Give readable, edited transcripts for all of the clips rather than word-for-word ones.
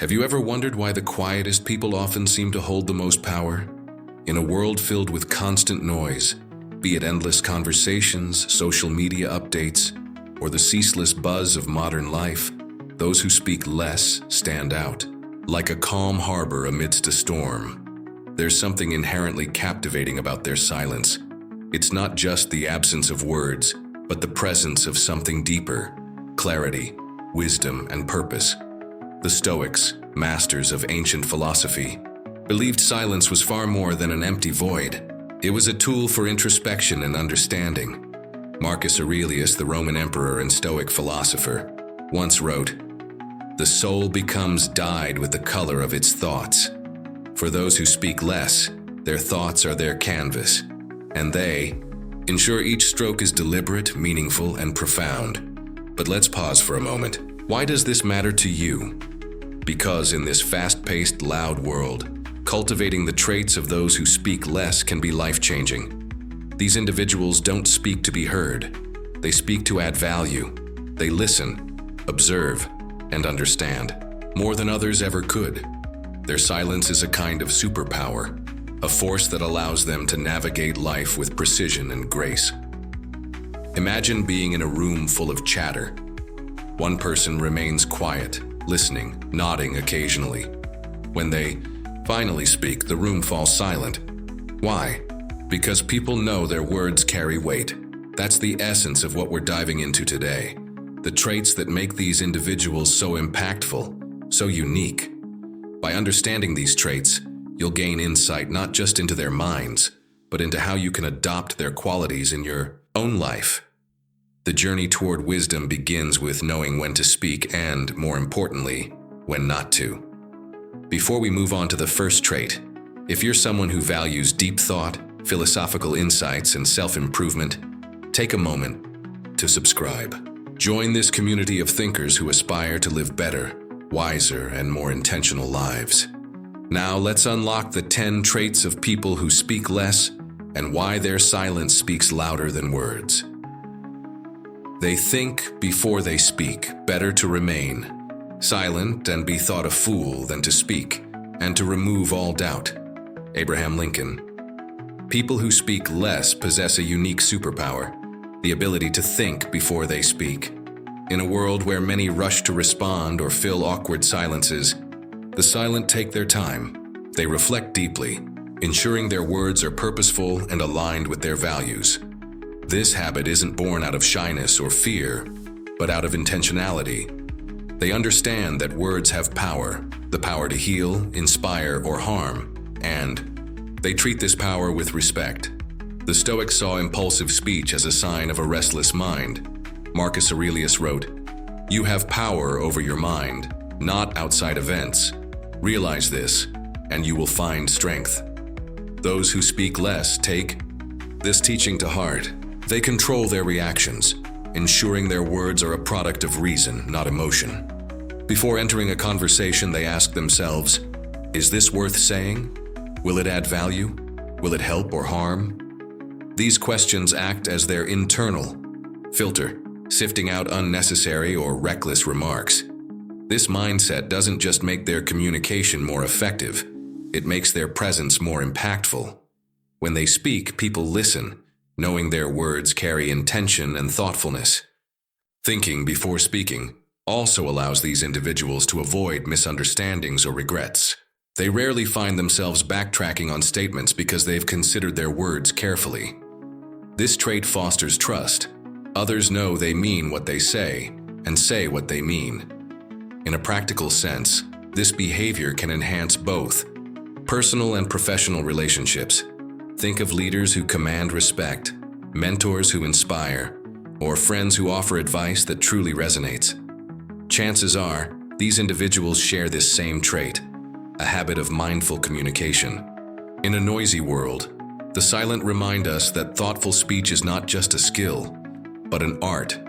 Have you ever wondered why the quietest people often seem to hold the most power? In a world filled with constant noise, be it endless conversations, social media updates, or the ceaseless buzz of modern life, those who speak less stand out. Like a calm harbor amidst a storm, there's something inherently captivating about their silence. It's not just the absence of words, but the presence of something deeper: clarity, wisdom, and purpose. The Stoics, masters of ancient philosophy, believed silence was far more than an empty void. It was a tool for introspection and understanding. Marcus Aurelius, the Roman emperor and Stoic philosopher, once wrote, "The soul becomes dyed with the color of its thoughts. For those who speak less, their thoughts are their canvas, and they ensure each stroke is deliberate, meaningful, and profound." But let's pause for a moment. Why does this matter to you? Because in this fast-paced, loud world, cultivating the traits of those who speak less can be life-changing. These individuals don't speak to be heard. They speak to add value. They listen, observe, and understand, more than others ever could. Their silence is a kind of superpower, a force that allows them to navigate life with precision and grace. Imagine being in a room full of chatter. One person remains quiet, listening, nodding occasionally. When they finally speak, the room falls silent. Why? Because people know their words carry weight. That's the essence of what we're diving into today. The traits that make these individuals so impactful, so unique. By understanding these traits, you'll gain insight not just into their minds, but into how you can adopt their qualities in your own life. The journey toward wisdom begins with knowing when to speak and, more importantly, when not to. Before we move on to the first trait, if you're someone who values deep thought, philosophical insights, and self-improvement, take a moment to subscribe. Join this community of thinkers who aspire to live better, wiser, and more intentional lives. Now let's unlock the 10 traits of people who speak less and why their silence speaks louder than words. They think before they speak. Better to remain silent and be thought a fool than to speak, and to remove all doubt. Abraham Lincoln. People who speak less possess a unique superpower, the ability to think before they speak. In a world where many rush to respond or fill awkward silences, the silent take their time. They reflect deeply, ensuring their words are purposeful and aligned with their values. This habit isn't born out of shyness or fear, but out of intentionality. They understand that words have power, the power to heal, inspire, or harm, and they treat this power with respect. The Stoics saw impulsive speech as a sign of a restless mind. Marcus Aurelius wrote, "You have power over your mind, not outside events. Realize this, and you will find strength." Those who speak less take this teaching to heart. They control their reactions, ensuring their words are a product of reason, not emotion. Before entering a conversation, they ask themselves, is this worth saying? Will it add value? Will it help or harm? These questions act as their internal filter, sifting out unnecessary or reckless remarks. This mindset doesn't just make their communication more effective, it makes their presence more impactful. When they speak, people listen, knowing their words carry intention and thoughtfulness. Thinking before speaking also allows these individuals to avoid misunderstandings or regrets. They rarely find themselves backtracking on statements because they've considered their words carefully. This trait fosters trust. Others know they mean what they say and say what they mean. In a practical sense, this behavior can enhance both personal and professional relationships. Think of leaders who command respect, mentors who inspire, or friends who offer advice that truly resonates. Chances are, these individuals share this same trait, a habit of mindful communication. In a noisy world, the silent remind us that thoughtful speech is not just a skill, but an art.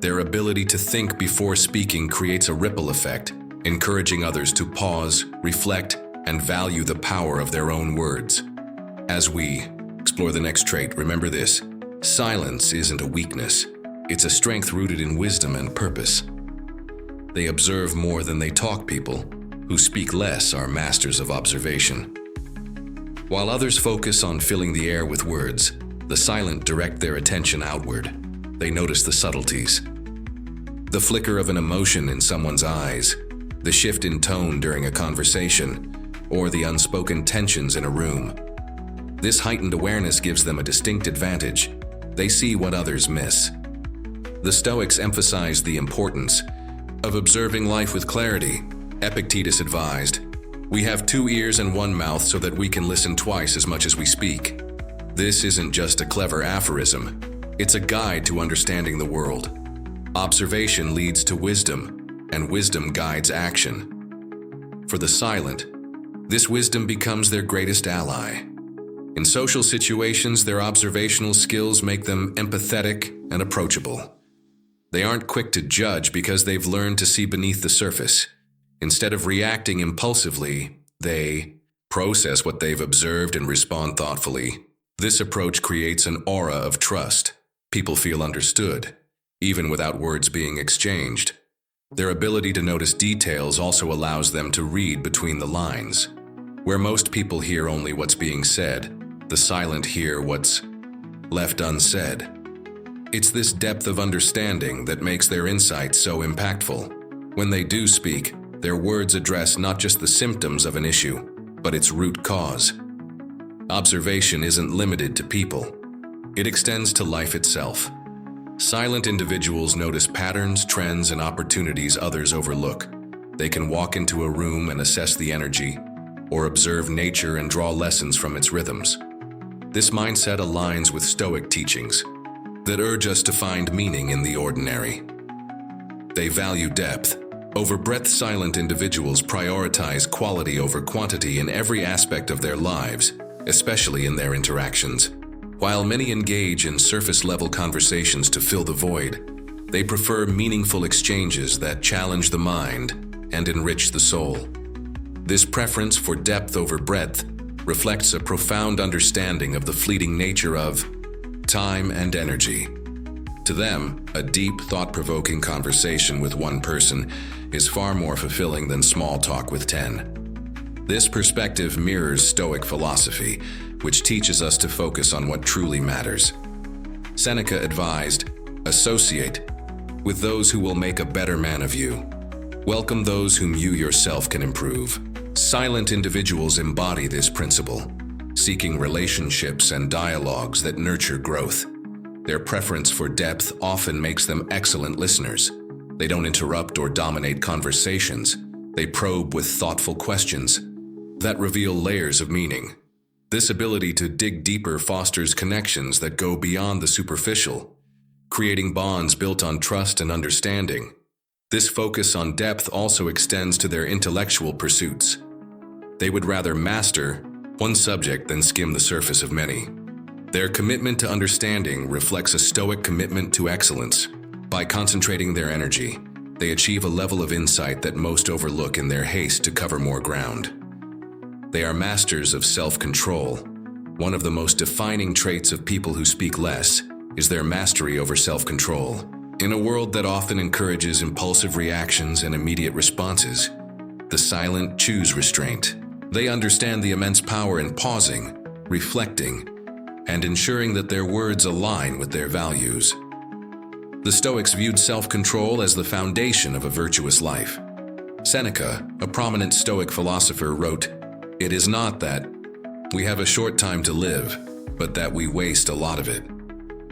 Their ability to think before speaking creates a ripple effect, encouraging others to pause, reflect, and value the power of their own words. As we explore the next trait, remember this: silence isn't a weakness. It's a strength rooted in wisdom and purpose. They observe more than they talk people, who speak less are masters of observation. While others focus on filling the air with words, the silent direct their attention outward. They notice the subtleties. The flicker of an emotion in someone's eyes, the shift in tone during a conversation, or the unspoken tensions in a room. This heightened awareness gives them a distinct advantage. They see what others miss. The Stoics emphasized the importance of observing life with clarity. Epictetus advised, "We have 2 ears and 1 mouth so that we can listen twice as much as we speak." This isn't just a clever aphorism. It's a guide to understanding the world. Observation leads to wisdom, and wisdom guides action. For the silent, this wisdom becomes their greatest ally. In social situations, their observational skills make them empathetic and approachable. They aren't quick to judge because they've learned to see beneath the surface. Instead of reacting impulsively, they process what they've observed and respond thoughtfully. This approach creates an aura of trust. People feel understood, even without words being exchanged. Their ability to notice details also allows them to read between the lines. Where most people hear only what's being said, the silent hear what's left unsaid. It's this depth of understanding that makes their insights so impactful. When they do speak, their words address not just the symptoms of an issue, but its root cause. Observation isn't limited to people. It extends to life itself. Silent individuals notice patterns, trends, and opportunities others overlook. They can walk into a room and assess the energy, or observe nature and draw lessons from its rhythms. This mindset aligns with Stoic teachings that urge us to find meaning in the ordinary. They value depth over breadth. Silent individuals prioritize quality over quantity in every aspect of their lives, especially in their interactions. While many engage in surface-level conversations to fill the void, they prefer meaningful exchanges that challenge the mind and enrich the soul. This preference for depth over breadth reflects a profound understanding of the fleeting nature of time and energy. To them, a deep, thought-provoking conversation with one person is far more fulfilling than small talk with 10. This perspective mirrors Stoic philosophy, which teaches us to focus on what truly matters. Seneca advised, "Associate with those who will make a better man of you. Welcome those whom you yourself can improve." Silent individuals embody this principle, seeking relationships and dialogues that nurture growth. Their preference for depth often makes them excellent listeners. They don't interrupt or dominate conversations. They probe with thoughtful questions that reveal layers of meaning. This ability to dig deeper fosters connections that go beyond the superficial, creating bonds built on trust and understanding. This focus on depth also extends to their intellectual pursuits. They would rather master one subject than skim the surface of many. Their commitment to understanding reflects a Stoic commitment to excellence. By concentrating their energy, they achieve a level of insight that most overlook in their haste to cover more ground. They are masters of self-control. One of the most defining traits of people who speak less is their mastery over self-control. In a world that often encourages impulsive reactions and immediate responses, the silent choose restraint. They understand the immense power in pausing, reflecting, and ensuring that their words align with their values. The Stoics viewed self-control as the foundation of a virtuous life. Seneca, a prominent Stoic philosopher, wrote, "It is not that we have a short time to live, but that we waste a lot of it."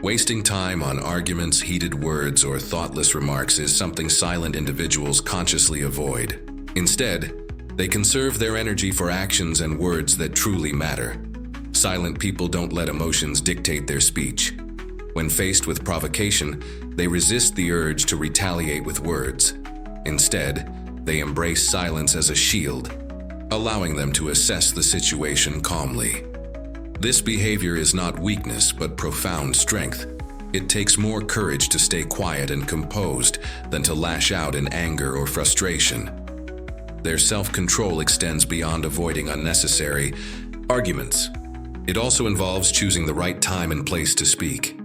Wasting time on arguments, heated words, or thoughtless remarks is something silent individuals consciously avoid. Instead, they conserve their energy for actions and words that truly matter. Silent people don't let emotions dictate their speech. When faced with provocation, they resist the urge to retaliate with words. Instead, they embrace silence as a shield, allowing them to assess the situation calmly. This behavior is not weakness, but profound strength. It takes more courage to stay quiet and composed than to lash out in anger or frustration. Their self-control extends beyond avoiding unnecessary arguments. It also involves choosing the right time and place to speak.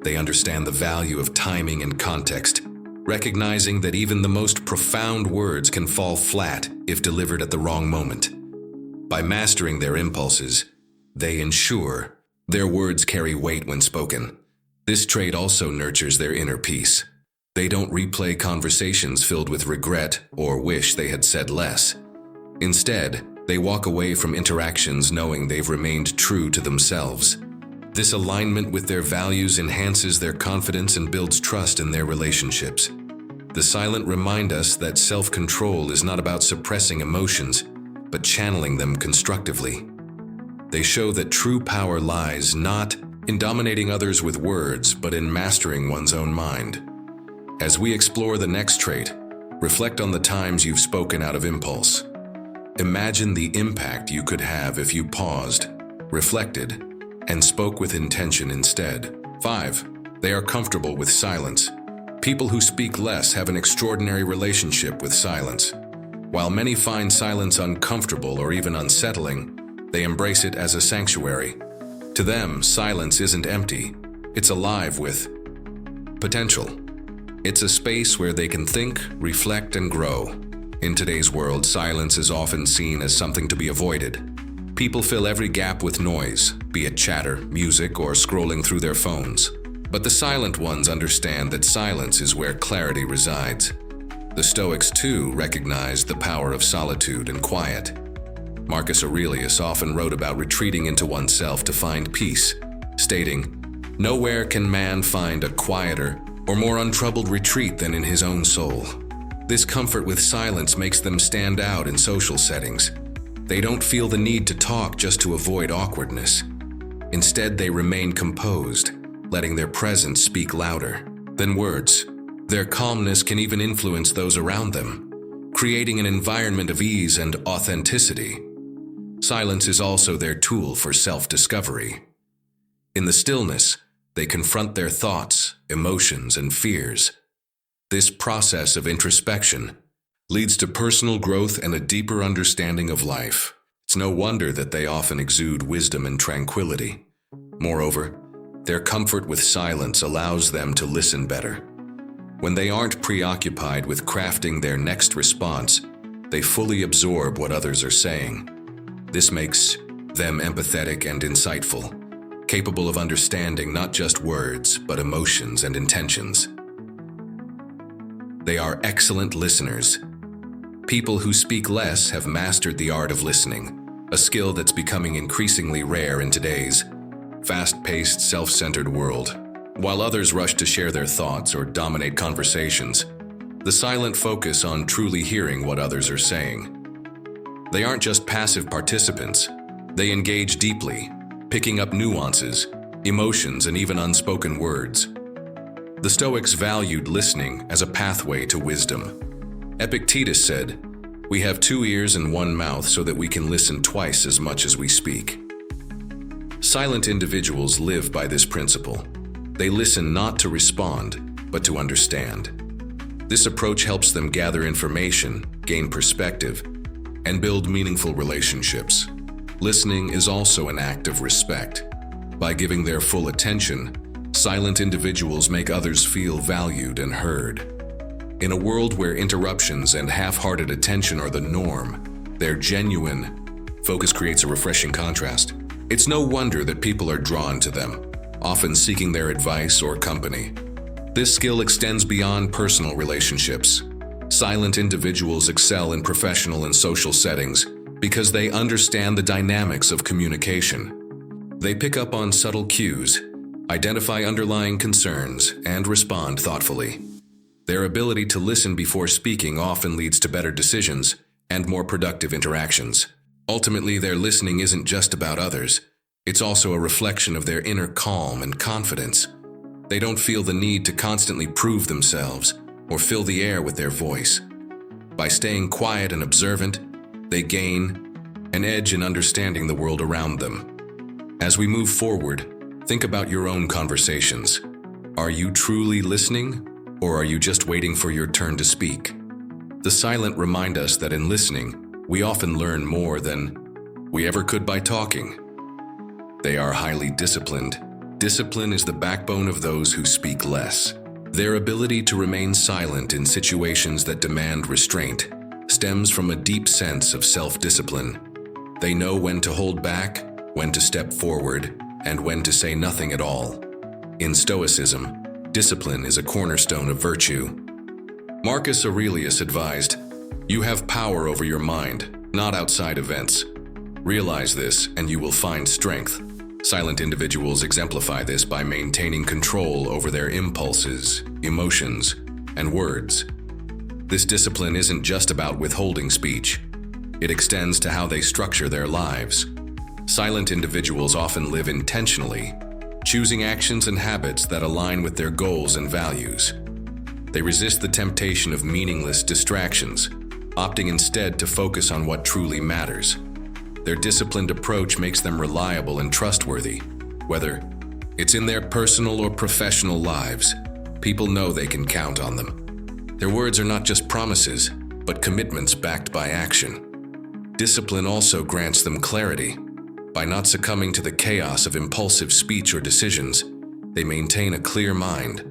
They understand the value of timing and context, recognizing that even the most profound words can fall flat if delivered at the wrong moment. By mastering their impulses, they ensure their words carry weight when spoken. This trait also nurtures their inner peace. They don't replay conversations filled with regret or wish they had said less. Instead, they walk away from interactions knowing they've remained true to themselves. This alignment with their values enhances their confidence and builds trust in their relationships. The Silent remind us that self-control is not about suppressing emotions, but channeling them constructively. They show that true power lies not in dominating others with words, but in mastering one's own mind. As we explore the next trait, reflect on the times you've spoken out of impulse. Imagine the impact you could have if you paused, reflected, and spoke with intention instead. 5. They are comfortable with silence. People who speak less have an extraordinary relationship with silence. While many find silence uncomfortable or even unsettling, they embrace it as a sanctuary. To them, silence isn't empty. It's alive with potential. It's a space where they can think, reflect, and grow. In today's world, silence is often seen as something to be avoided. People fill every gap with noise, be it chatter, music, or scrolling through their phones. But the silent ones understand that silence is where clarity resides. The Stoics, too, recognized the power of solitude and quiet. Marcus Aurelius often wrote about retreating into oneself to find peace, stating, "Nowhere can man find a quieter or more untroubled retreat than in his own soul." This comfort with silence makes them stand out in social settings. They don't feel the need to talk just to avoid awkwardness. Instead, they remain composed, letting their presence speak louder than words. Their calmness can even influence those around them, creating an environment of ease and authenticity. Silence is also their tool for self-discovery. In the stillness, they confront their thoughts, emotions, and fears. This process of introspection leads to personal growth and a deeper understanding of life. It's no wonder that they often exude wisdom and tranquility. Moreover, their comfort with silence allows them to listen better. When they aren't preoccupied with crafting their next response, they fully absorb what others are saying. This makes them empathetic and insightful, capable of understanding not just words, but emotions and intentions. They are excellent listeners. People who speak less have mastered the art of listening, a skill that's becoming increasingly rare in today's fast-paced, self-centered world. While others rush to share their thoughts or dominate conversations, the silent focus on truly hearing what others are saying. They aren't just passive participants. They engage deeply, picking up nuances, emotions, and even unspoken words. The Stoics valued listening as a pathway to wisdom. Epictetus said, "We have 2 ears and 1 mouth so that we can listen twice as much as we speak." Silent individuals live by this principle. They listen not to respond, but to understand. This approach helps them gather information, gain perspective, and build meaningful relationships. Listening is also an act of respect. By giving their full attention, silent individuals make others feel valued and heard. In a world where interruptions and half-hearted attention are the norm, their genuine focus creates a refreshing contrast. It's no wonder that people are drawn to them, often seeking their advice or company. This skill extends beyond personal relationships. Silent individuals excel in professional and social settings because they understand the dynamics of communication. They pick up on subtle cues, identify underlying concerns, and respond thoughtfully. Their ability to listen before speaking often leads to better decisions and more productive interactions. Ultimately, their listening isn't just about others. It's also a reflection of their inner calm and confidence. They don't feel the need to constantly prove themselves or fill the air with their voice. By staying quiet and observant, they gain an edge in understanding the world around them. As we move forward, think about your own conversations. Are you truly listening, or are you just waiting for your turn to speak? The silent remind us that in listening, we often learn more than we ever could by talking. They are highly disciplined. Discipline is the backbone of those who speak less. Their ability to remain silent in situations that demand restraint stems from a deep sense of self-discipline. They know when to hold back, when to step forward, and when to say nothing at all. In Stoicism, discipline is a cornerstone of virtue. Marcus Aurelius advised, "You have power over your mind, not outside events. Realize this, and you will find strength." Silent individuals exemplify this by maintaining control over their impulses, emotions, and words. This discipline isn't just about withholding speech. It extends to how they structure their lives. Silent individuals often live intentionally, choosing actions and habits that align with their goals and values. They resist the temptation of meaningless distractions, opting instead to focus on what truly matters. Their disciplined approach makes them reliable and trustworthy. Whether it's in their personal or professional lives, people know they can count on them. Their words are not just promises, but commitments backed by action. Discipline also grants them clarity. By not succumbing to the chaos of impulsive speech or decisions, they maintain a clear mind.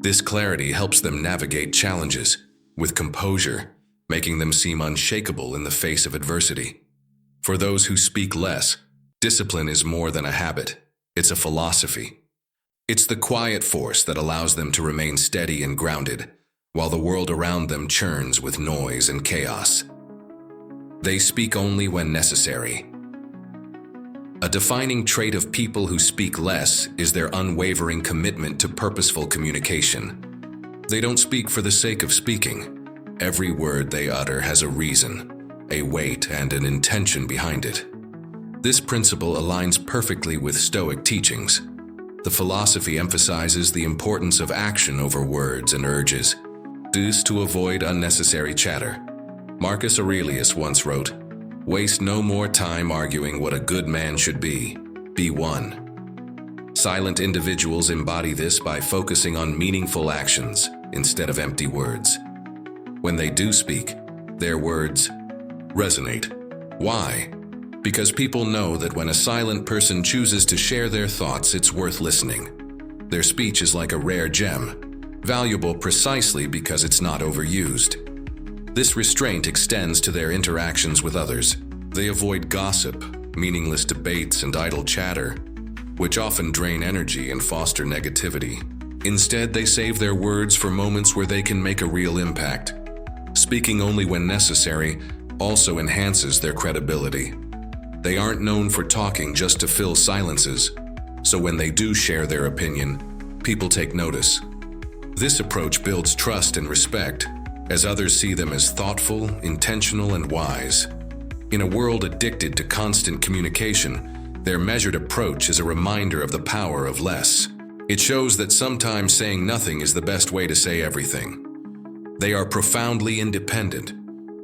This clarity helps them navigate challenges with composure, making them seem unshakable in the face of adversity. For those who speak less, discipline is more than a habit. It's a philosophy. It's the quiet force that allows them to remain steady and grounded, while the world around them churns with noise and chaos. They speak only when necessary. A defining trait of people who speak less is their unwavering commitment to purposeful communication. They don't speak for the sake of speaking. Every word they utter has a reason, a weight, and an intention behind it. This principle aligns perfectly with Stoic teachings. The philosophy emphasizes the importance of action over words and urges, this to avoid unnecessary chatter. Marcus Aurelius once wrote, "Waste no more time arguing what a good man should be. Be one." Silent individuals embody this by focusing on meaningful actions instead of empty words. When they do speak, their words resonate. Why? Because people know that when a silent person chooses to share their thoughts, it's worth listening. Their speech is like a rare gem, valuable precisely because it's not overused. This restraint extends to their interactions with others. They avoid gossip, meaningless debates, and idle chatter, which often drain energy and foster negativity. Instead, they save their words for moments where they can make a real impact. Speaking only when necessary also enhances their credibility. They aren't known for talking just to fill silences, so when they do share their opinion, people take notice. This approach builds trust and respect, as others see them as thoughtful, intentional, and wise. In a world addicted to constant communication, their measured approach is a reminder of the power of less. It shows that sometimes saying nothing is the best way to say everything. They are profoundly independent.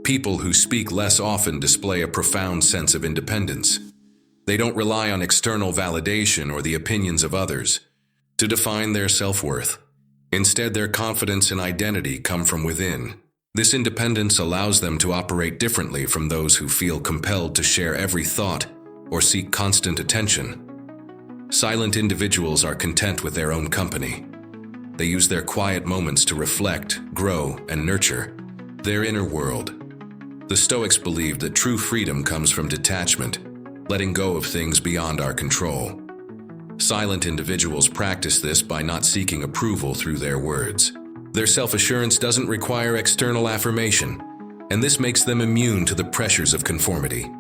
People who speak less often display a profound sense of independence. They don't rely on external validation or the opinions of others to define their self-worth. Instead, their confidence and identity come from within. This independence allows them to operate differently from those who feel compelled to share every thought or seek constant attention. Silent individuals are content with their own company. They use their quiet moments to reflect, grow, and nurture their inner world. The Stoics believed that true freedom comes from detachment, letting go of things beyond our control. Silent individuals practice this by not seeking approval through their words. Their self-assurance doesn't require external affirmation, and this makes them immune to the pressures of conformity.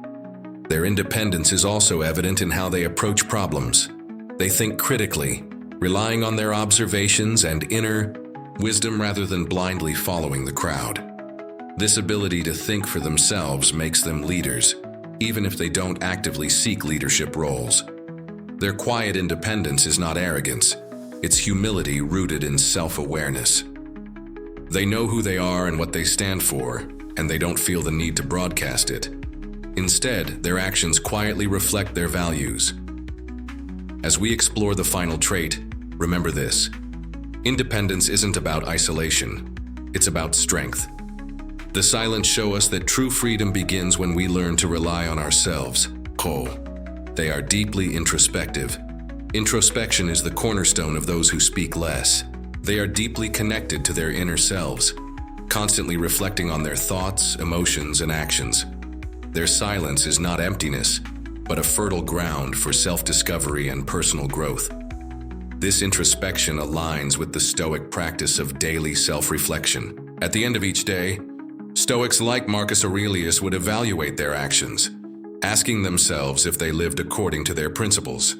Their independence is also evident in how they approach problems. They think critically, relying on their observations and inner wisdom rather than blindly following the crowd. This ability to think for themselves makes them leaders, even if they don't actively seek leadership roles. Their quiet independence is not arrogance, it's humility rooted in self-awareness. They know who they are and what they stand for, and they don't feel the need to broadcast it. Instead, their actions quietly reflect their values. As we explore the final trait, remember this: independence isn't about isolation, it's about strength. The silents show us that true freedom begins when we learn to rely on ourselves. They are deeply introspective. Introspection is the cornerstone of those who speak less. They are deeply connected to their inner selves, constantly reflecting on their thoughts, emotions, and actions. Their silence is not emptiness, but a fertile ground for self-discovery and personal growth. This introspection aligns with the Stoic practice of daily self-reflection. At the end of each day, Stoics like Marcus Aurelius would evaluate their actions, asking themselves if they lived according to their principles.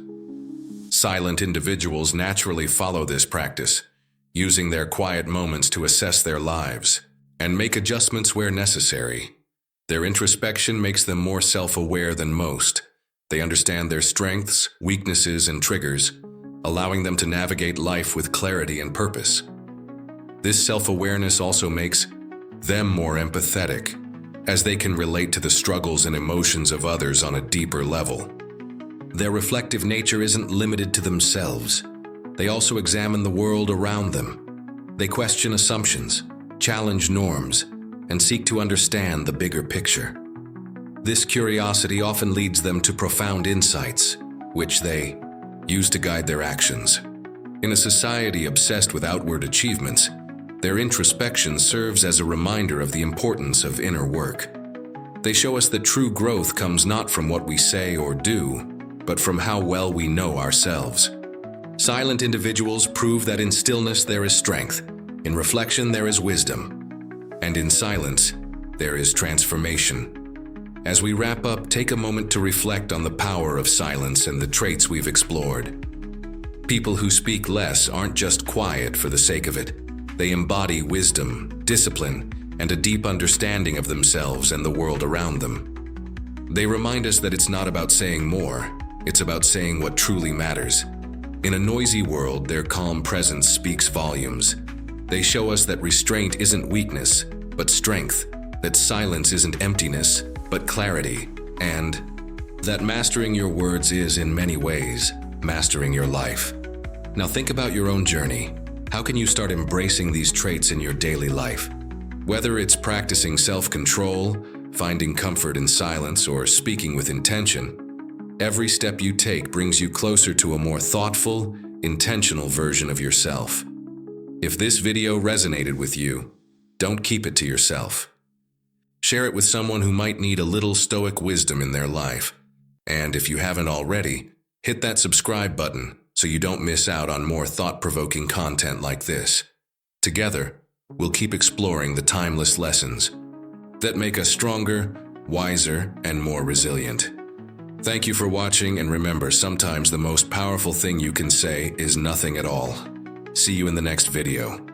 Silent individuals naturally follow this practice, using their quiet moments to assess their lives and make adjustments where necessary. Their introspection makes them more self-aware than most. They understand their strengths, weaknesses, and triggers, allowing them to navigate life with clarity and purpose. This self-awareness also makes them more empathetic, as they can relate to the struggles and emotions of others on a deeper level. Their reflective nature isn't limited to themselves. They also examine the world around them. They question assumptions, challenge norms, and seek to understand the bigger picture. This curiosity often leads them to profound insights, which they use to guide their actions. In a society obsessed with outward achievements, their introspection serves as a reminder of the importance of inner work. They show us that true growth comes not from what we say or do, but from how well we know ourselves. Silent individuals prove that in stillness there is strength, in reflection there is wisdom, and in silence there is transformation. As we wrap up, take a moment to reflect on the power of silence and the traits we've explored. People who speak less aren't just quiet for the sake of it. They embody wisdom, discipline, and a deep understanding of themselves and the world around them. They remind us that it's not about saying more, it's about saying what truly matters. In a noisy world, their calm presence speaks volumes. They show us that restraint isn't weakness, but strength, that silence isn't emptiness, but clarity, and that mastering your words is, in many ways, mastering your life. Now think about your own journey. How can you start embracing these traits in your daily life? Whether it's practicing self-control, finding comfort in silence, or speaking with intention, every step you take brings you closer to a more thoughtful, intentional version of yourself. If this video resonated with you, don't keep it to yourself. Share it with someone who might need a little Stoic wisdom in their life. And if you haven't already, hit that subscribe button so you don't miss out on more thought-provoking content like this. Together, we'll keep exploring the timeless lessons that make us stronger, wiser, and more resilient. Thank you for watching, and remember, sometimes the most powerful thing you can say is nothing at all. See you in the next video.